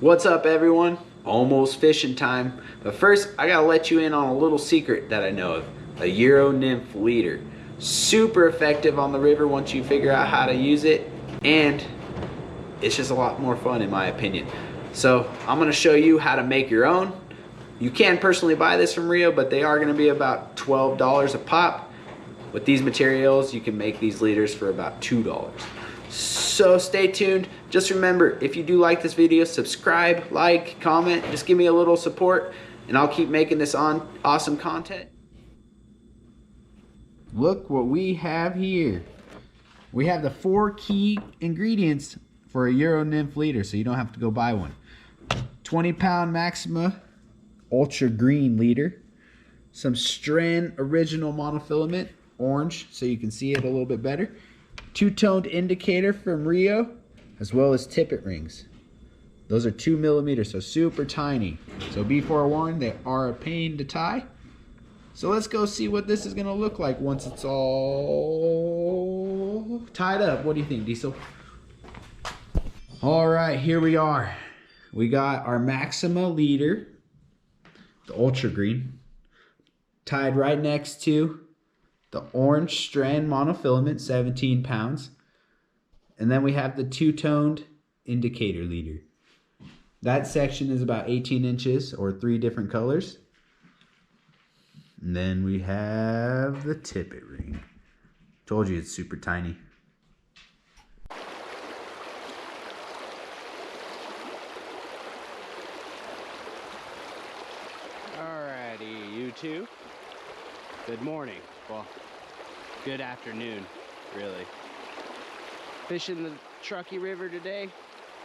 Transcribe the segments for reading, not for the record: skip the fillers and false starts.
What's up everyone? Almost fishing time. But first, I gotta let you in on a little secret that I know of. A EURO-NYMPH leader. Super effective on the river once you figure out how to use it. And it's just a lot more fun in my opinion. So I'm gonna show you how to make your own. You can personally buy this from RIO, but they are gonna be about $12 a pop. With these materials, you can make these leaders for about $2. So stay tuned. Just remember, if you do like this video, subscribe, like, comment, just give me a little support and I'll keep making this awesome content. Look what we have here. We have the 4 key ingredients for a EURO-NYMPH leader, so you don't have to go buy one. 20-pound Maxima UltraGreen leader. Some Stren original monofilament, orange, so you can see it a little bit better. 2-toned indicator from RIO, as well as tippet rings. Those are 2 millimeters, so super tiny. So be forewarned, they are a pain to tie. So let's go see what this is gonna look like once it's all tied up. What do you think, Diesel? All right, here we are. We got our Maxima leader, the UltraGreen, tied right next to the orange Stren monofilament, 17 pounds. And then we have the 2-toned indicator leader. That section is about 18 inches or 3 different colors. And then we have the tippet ring. Told you it's super tiny. Alrighty, you two. Good morning. Well, good afternoon, really. Fishing the Truckee River today.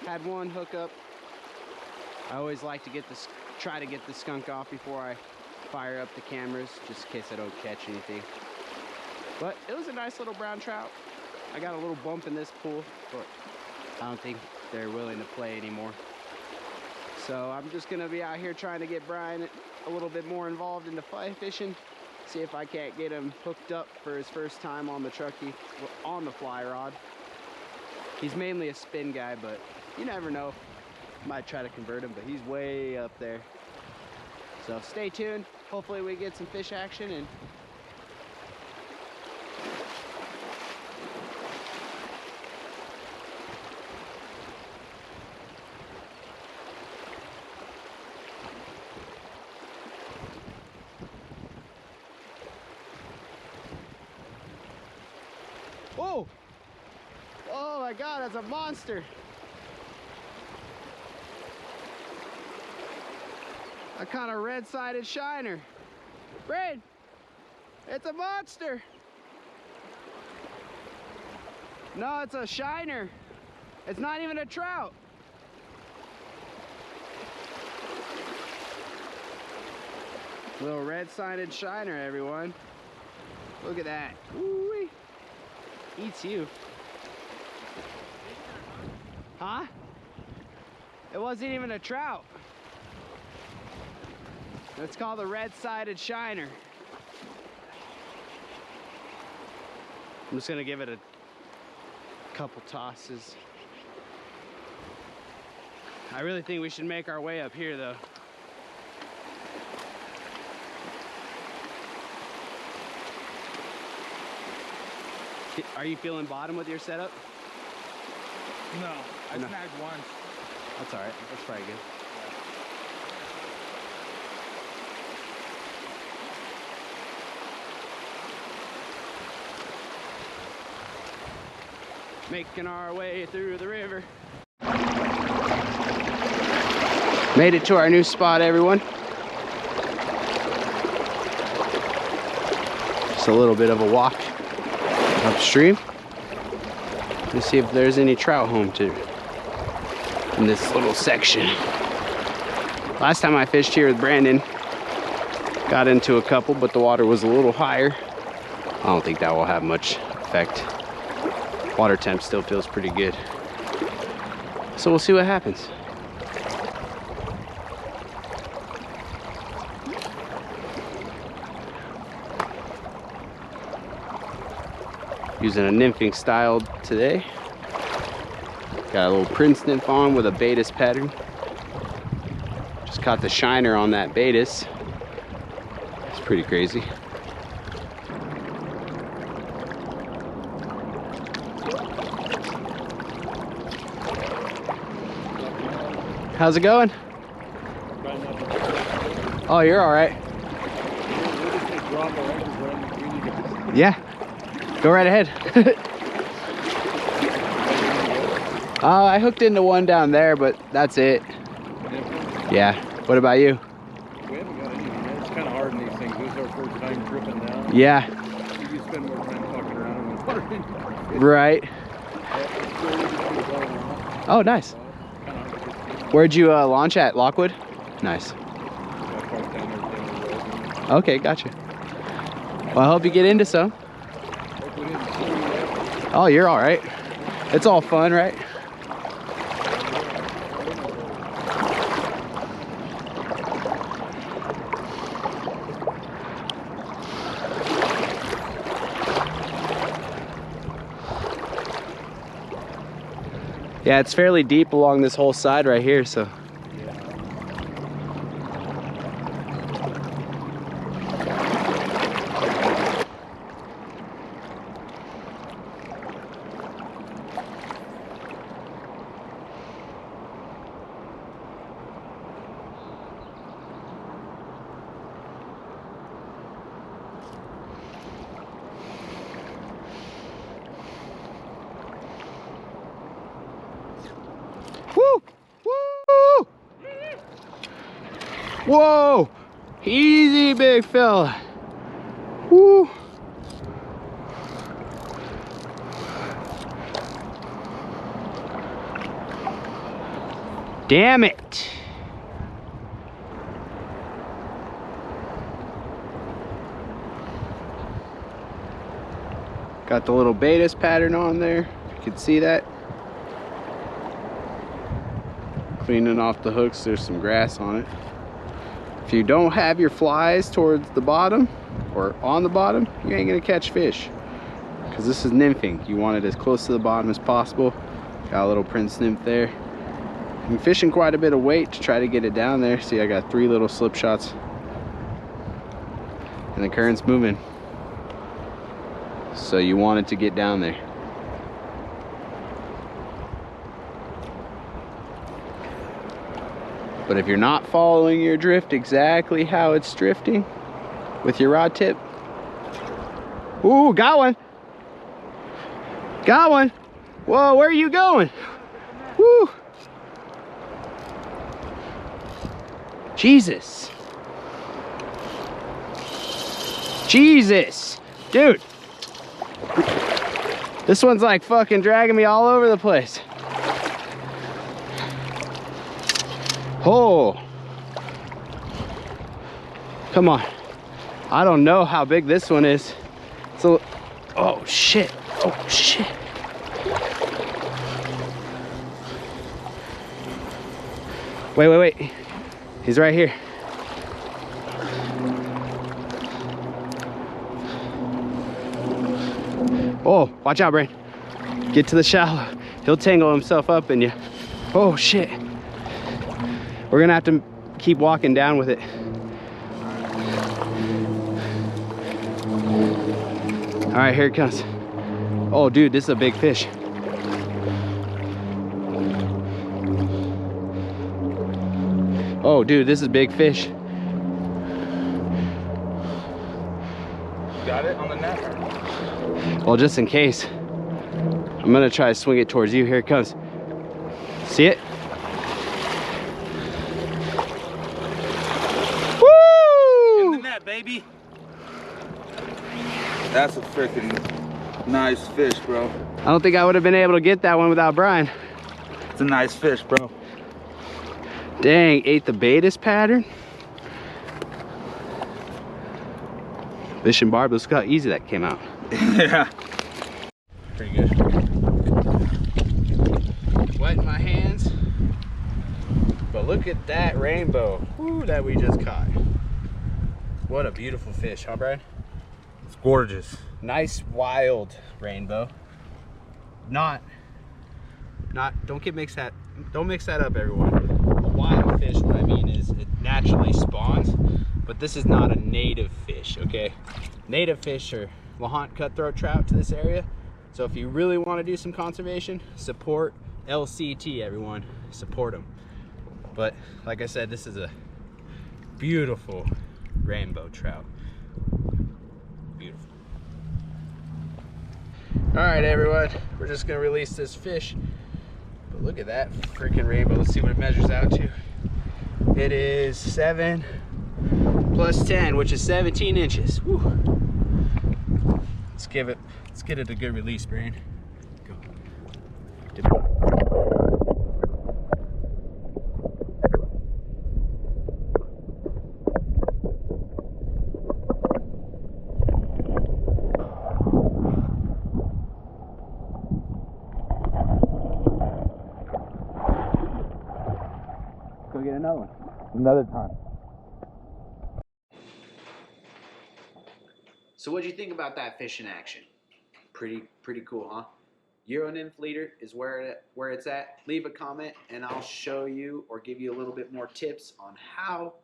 Had one hookup. I always like to try to get the skunk off before I fire up the cameras, just in case I don't catch anything. But it was a nice little brown trout. I got a little bump in this pool, but I don't think they're willing to play anymore. So I'm just gonna be out here trying to get Brian a little bit more involved into fly fishing. See if I can't get him hooked up for his first time on the Truckee, on the fly rod. He's mainly a spin guy, but you never know. Might try to convert him, but he's way up there. So stay tuned. Hopefully we get some fish action and oh! Oh my God, that's a monster! A kind of red-sided shiner. Brain, it's a monster! No, it's a shiner. It's not even a trout. Little red-sided shiner, everyone. Look at that. Ooh-wee. Eats you. Huh? It wasn't even a trout. It's called a red-sided shiner. I'm just gonna give it a couple tosses. I really think we should make our way up here though. Are you feeling bottom with your setup? No, I snagged once. That's all right. That's probably good. Making our way through the river. Made it to our new spot, everyone. Just a little bit of a walk upstream. Let's see if there's any trout home too in this little section. Last time I fished here with Brandon, got into a couple, but the water was a little higher. I don't think that will have much effect. Water temp still feels pretty good. So we'll see what happens. Using a nymphing style today. Got a little Prince nymph on with a Baetis pattern. Just caught the shiner on that Betis. It's pretty crazy. How's it going? Oh, you're all right. Yeah, go right ahead. I hooked into one down there, but that's it. Yeah. What about you? We haven't got anything yet. It's kind of hard in these things. This is our first time tripping down. Yeah. You spend more time fucking around than water. Right. Oh, nice. Where'd you launch at? Lockwood? Nice. Okay, gotcha. Well, I hope you get into some. Oh, you're all right. It's all fun, right? Yeah, it's fairly deep along this whole side right here, so. Woo! Woo! Whoa! Easy, big fella. Woo! Damn it! Got the little Betis pattern on there, if you can see that. Cleaning off the hooks, there's some grass on it. If you don't have your flies towards the bottom or on the bottom, you ain't gonna catch fish. Because this is nymphing. You want it as close to the bottom as possible. Got a little prince nymph there. I'm fishing quite a bit of weight to try to get it down there. See, I got 3 little slip shots. And the current's moving. So you want it to get down there. But if you're not following your drift exactly how it's drifting with your rod tip. Ooh, got one. Got one. Whoa, where are you going? Woo. Jesus. Jesus. Dude. This one's like fucking dragging me all over the place. Oh, come on. I don't know how big this one is. So, oh shit, oh shit. Wait, wait, wait. He's right here. Oh, watch out, Brain. Get to the shallow. He'll tangle himself up in you. Oh shit. We're gonna have to keep walking down with it. All right, here it comes. Oh, dude, this is a big fish. Oh, dude, this is a big fish. Got it on the net? Well, just in case, I'm gonna try to swing it towards you. Here it comes. See it? Baby, that's a freaking nice fish, bro. I don't think I would have been able to get that one without Brian. It's a nice fish, bro. Dang, ate the Betis pattern. Fishing barb, look how easy that came out. Yeah. Pretty good. Wet in my hands. But look at that rainbow. Woo, that we just caught. What a beautiful fish, huh, Brian? It's gorgeous. Nice wild rainbow. Don't mix that up, everyone. A wild fish, what I mean is but this is not a native fish, okay? Native fish are Lahont cutthroat trout to this area. So if you really want to do some conservation, support LCT, everyone. Support them. But like I said, this is a beautiful rainbow trout. Beautiful. All right, everyone, we're just gonna release this fish. But look at that freaking rainbow. Let's see what it measures out to. It is 7 plus 10, which is 17 inches. Whew. Let's get it a good release, Brain. Go. Go get another one. Another time. So what'd you think about that fish in action? Pretty cool, huh? EURO-NYMPH leader is where it's at. Leave a comment and I'll show you or give you a little bit more tips on how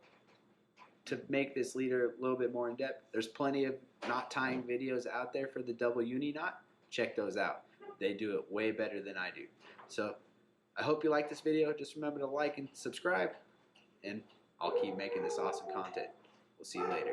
to make this leader a little bit more in depth. There's plenty of knot tying videos out there for the Double Uni-Knot. Check those out. They do it way better than I do. So I hope you like this video. Just remember to like and subscribe, and I'll keep making this awesome content. We'll see you later.